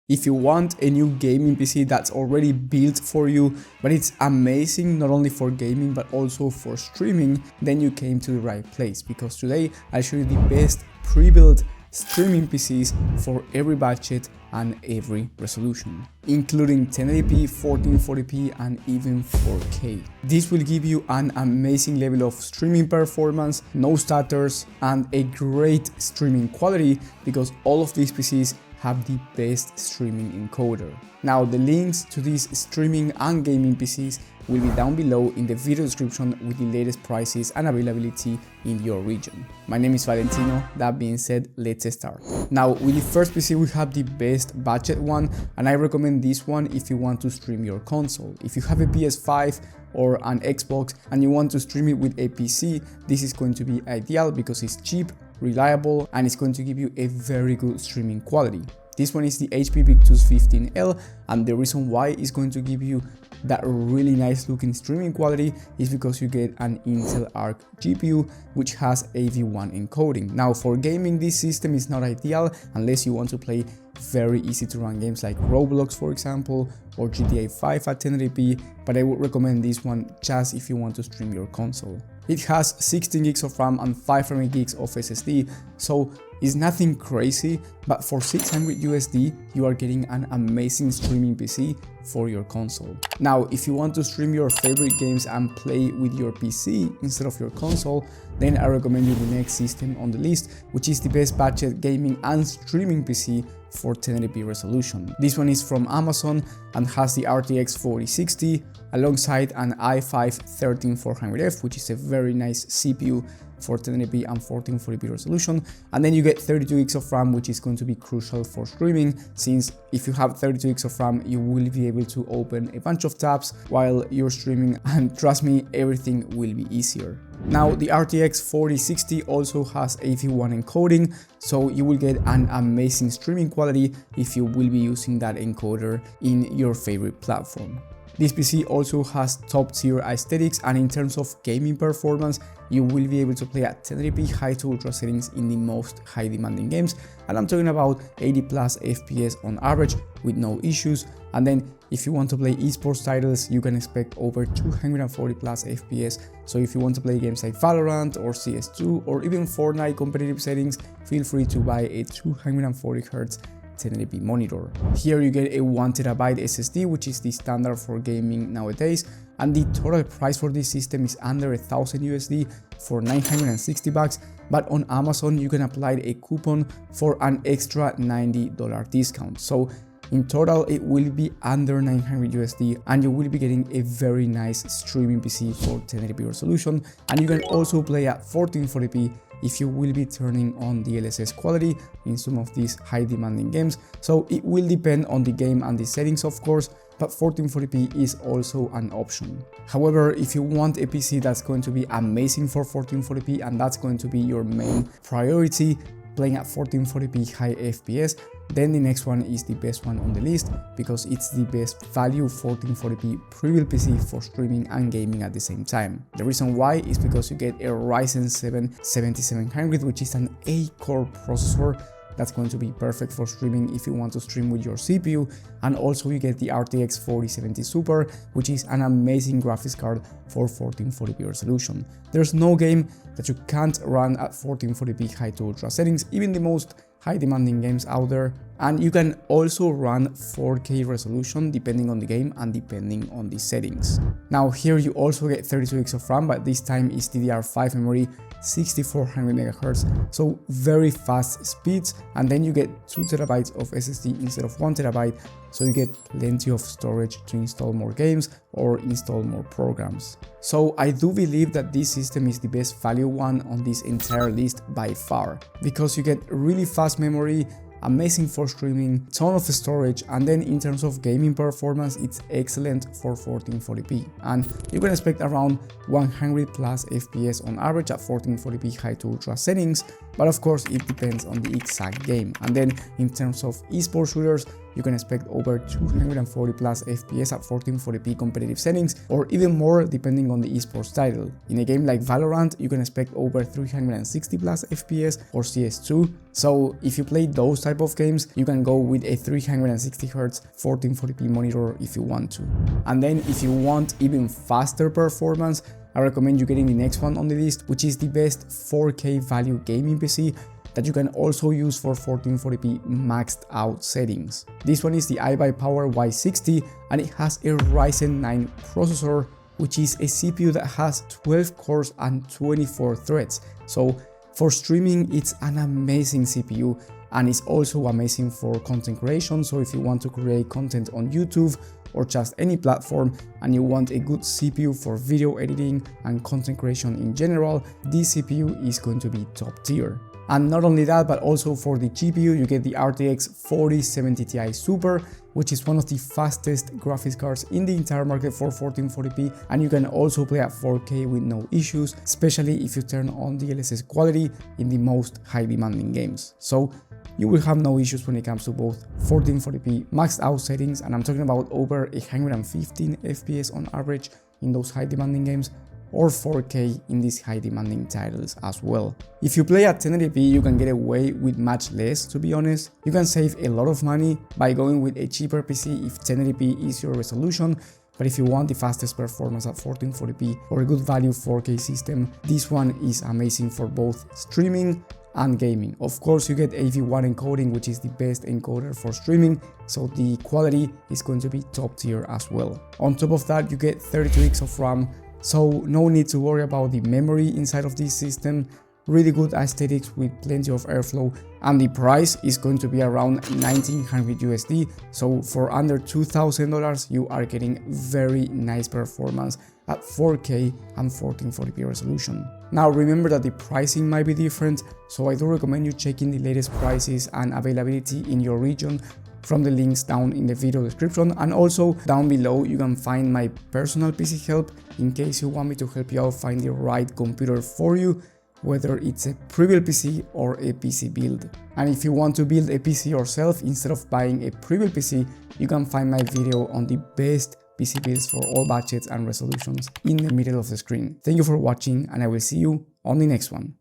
If you want a new gaming PC that's already built for you, but it's amazing not only for gaming but also for streaming, then you came to the right place, because today I'll show you the best pre-built streaming PCs for every budget and every resolution, including 1080p, 1440p and even 4K. This will give you an amazing level of streaming performance, no stutters and a great streaming quality, because all of these PCs have the best streaming encoder. Now the links to these streaming and gaming PCs will be down below in the video description with the latest prices and availability in your region. My name is Valentino. That being said, let's start. Now with the first PC we have the best budget one, and I recommend this one if you want to stream your console. If you have a PS5 or an Xbox and you want to stream it with a PC, this is going to be ideal because it's cheap, reliable, and it's going to give you a very good streaming quality. This one is the HP Victus 15L, and the reason why it's going to give you that really nice looking streaming quality is because you get an Intel Arc GPU which has AV1 encoding. Now for gaming, this system is not ideal unless you want to play very easy to run games like Roblox for example, or GTA 5 at 1080p, but I would recommend this one just if you want to stream your console. It has 16 gigs of RAM and 500 gigs of SSD, so it's nothing crazy, but for 600 USD you are getting an amazing streaming PC for your console. Now if you want to stream your favorite games and play with your PC instead of your console, then I recommend you the next system on the list, which is the best budget gaming and streaming PC for 1080p resolution. This one is from Amazon and has the RTX 4060 alongside an i5-13400F, which is a very nice CPU for 1080p and 1440p resolution, and then you get 32 gigs of RAM, which is going to be crucial for streaming, since if you have 32 gigs of RAM you will be able to open a bunch of tabs while you're streaming, and trust me, everything will be easier. Now the RTX 4060 also has AV1 encoding, so you will get an amazing streaming quality if you will be using that encoder in your favorite platform. This PC also has top tier aesthetics, and in terms of gaming performance, you will be able to play at 1080p high to ultra settings in the most high demanding games, and I'm talking about 80 plus FPS on average with no issues. And then if you want to play esports titles, you can expect over 240 plus FPS. So if you want to play games like Valorant or CS2 or even Fortnite competitive settings, feel free to buy a 240Hz 1080p monitor. Here you get a 1TB SSD, which is the standard for gaming nowadays, and the total price for this system is under $1,000 for 960 bucks, but on Amazon you can apply a coupon for an extra $90 discount. So in total it will be under $900 and you will be getting a very nice streaming PC for 1080p resolution, and you can also play at 1440p if you will be turning on the DLSS quality in some of these high demanding games. So it will depend on the game and the settings of course, but 1440p is also an option. However, if you want a PC that's going to be amazing for 1440p and that's going to be your main priority, playing at 1440p high FPS, then the next one is the best one on the list, because it's the best value 1440p pre-built PC for streaming and gaming at the same time. The reason why is because you get a Ryzen 7 7700, which is an 8-core processor that's going to be perfect for streaming if you want to stream with your CPU, and also you get the RTX 4070 Super, which is an amazing graphics card for 1440p resolution. There's no game that you can't run at 1440p high to ultra settings, even the most high demanding games out there, and you can also run 4K resolution depending on the game and depending on the settings. Now here you also get 32 gigs of RAM, but this time is DDR5 memory, 6400 MHz, so very fast speeds, and then you get 2 TB of SSD instead of 1 TB, so you get plenty of storage to install more games or install more programs. So I do believe that this system is the best value one on this entire list by far, because you get really fast memory, amazing for streaming, ton of storage, and then in terms of gaming performance it's excellent for 1440p, and you can expect around 100 plus FPS on average at 1440p high to ultra settings, but of course it depends on the exact game. And then in terms of esports shooters, you can expect over 240 plus FPS at 1440p competitive settings, or even more depending on the esports title. In a game like Valorant, you can expect over 360 plus FPS for CS2. So if you play those type of games, you can go with a 360Hz 1440p monitor if you want to. And then if you want even faster performance, I recommend you getting the next one on the list, which is the best 4K value gaming PC that you can also use for 1440p maxed out settings. This one is the iBuyPower Y60, and it has a Ryzen 9 processor, which is a CPU that has 12 cores and 24 threads. So for streaming, it's an amazing CPU, and it's also amazing for content creation. So if you want to create content on YouTube or just any platform and you want a good CPU for video editing and content creation in general, this CPU is going to be top tier. And not only that, but also for the GPU, you get the RTX 4070 Ti Super, which is one of the fastest graphics cards in the entire market for 1440p, and you can also play at 4K with no issues, especially if you turn on DLSS quality in the most high demanding games. So you will have no issues when it comes to both 1440p maxed out settings, and I'm talking about over 115 FPS on average in those high demanding games, or 4K in these high demanding titles as well. If you play at 1080p, you can get away with much less, to be honest. You can save a lot of money by going with a cheaper PC if 1080p is your resolution, but if you want the fastest performance at 1440p or a good value 4K system, this one is amazing for both streaming and gaming. Of course, you get AV1 encoding, which is the best encoder for streaming, so the quality is going to be top tier as well. On top of that, you get 32 gigs of RAM, so no need to worry about the memory inside of this system. Really good aesthetics with plenty of airflow, and the price is going to be around 1900 USD. So for under $2,000, you are getting very nice performance at 4K and 1440p resolution. Now remember that the pricing might be different, so I do recommend you checking the latest prices and availability in your region from the links down in the video description, and also down below you can find my personal PC help in case you want me to help you out find the right computer for you, whether it's a pre-built PC or a PC build. And if you want to build a PC yourself instead of buying a pre-built PC, you can find my video on the best PC builds for all budgets and resolutions in the middle of the screen. Thank you for watching, and I will see you on the next one.